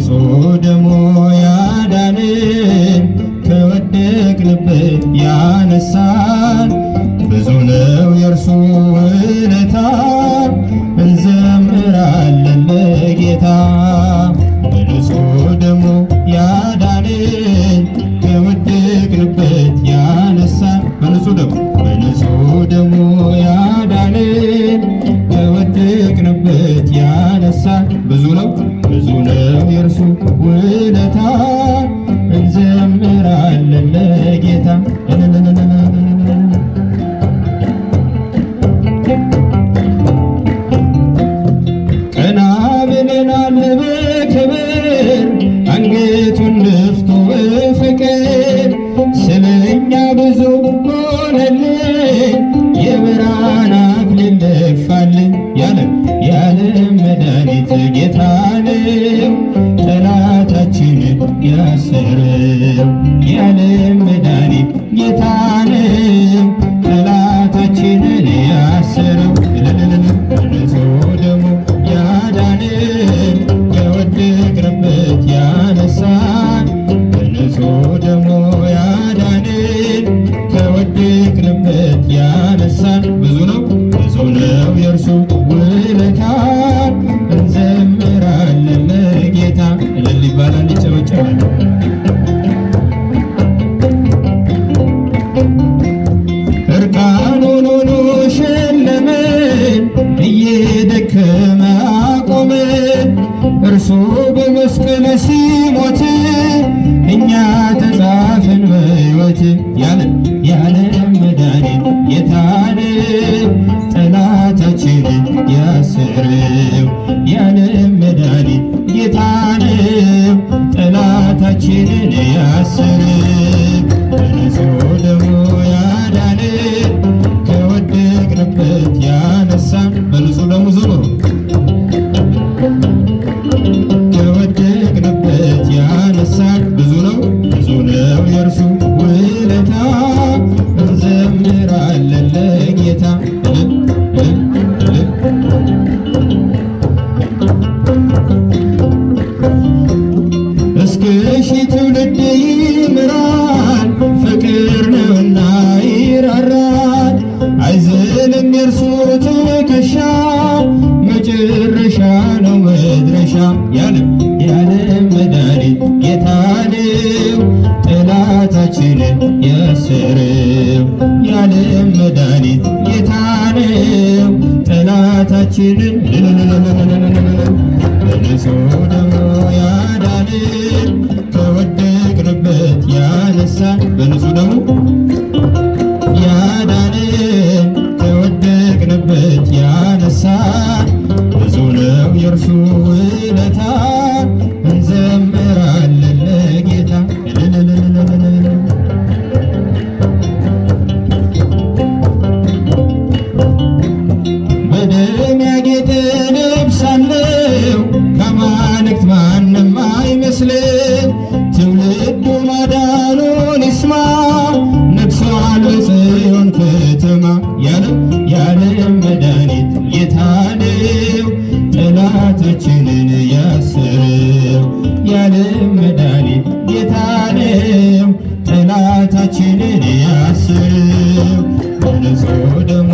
በንጹሕ ደሙ ያዳንን ከወደቅንበት ያነሳን ብዙ ነው የእርሱ ውለታ እንዘምራለን ለጌታ። በንጹሕ ደሙ ያዳንን ከወደቅንበት ያነሳን በንጹሕ ደሙ ያዳንን ከወደቅንበት ያነሳን ብዙ ነው የእርሱ ውለታ እንዘምራለን ለጌታ። ቀና ብለናል በክብር አንገቱን ደፍቶ በፍቅር ስለኛ ብዙ ሆነልን የብርሃን አክሊል ደፋልን የዓለም መድኃኒት ጌታ ነው ጠላታችንን ያሰረው የዓለም መድኃኒት ጌታ ነው ጠላታችንን ያሰረው። በንጹሕ ደሙ ያዳንን ከወደቅንበት ያነሳን በንጹሕ ደሙ ያዳንን ከወደቅንበት ያነሳን ብዙ ነው የእርሱ ውለታ እንዘምራለን ለጌታ። እልል ይባላል ይጨበጨባል። እርቃኑን ሆኖ ሸለመን እየደከመ አቆመን እርሱ በመስቀል ሲሞት እኛ ተጻፍን በሕይወት የዓለም መድኃኒት ጌታ ነው ጠላታችንን ያሰረው የዓለም መድኃኒት ጌታ ነው ጠላታችንን ያሰረው። በንጹሕ ደሙ ያዳንን ከወደቅንበት ያነሳን በንጹሕ ደሙ ዘምሩ ከወደቅንበት ያነሳን ብዙ ነው የእርሱ ውለታ እንዘምራለን ለጌታ። እስከ ሺህ ትውልድ ይምራል ፍቅር ነውና ይራራል አይዝልም የእርሱ ትከሻ መጨረሻ ነው መድረሻ የዓለም መድኃኒት ጌታ ነው ጠላታችንን ያሰረው የዓለም መድኃኒት ጌታ ነው ጠላታችንን በንጹሕ ደሙ ያዳንን ከወደቅንበት ያነሳን በንጹሕ ደሙ ያዳንን ከወደቅንበት ያነሳን ብዙ ነው የእርሱ ውለታ እንዘምራለን ለጌታ። በደም ያጌጠ ልብስ አለው ከአማልክት ማንም አይመስልም ትውልዱ ማዳኑን ይስማ ነግሷል በጽዮን ከተማ የዓለም መድኃኒት ጌታ ነው ጠላታችንን ያሰረው የዓለም መድኃኒት ጌታ ነው ጠላታችንን ያሰረው በንጹሕ ደሙ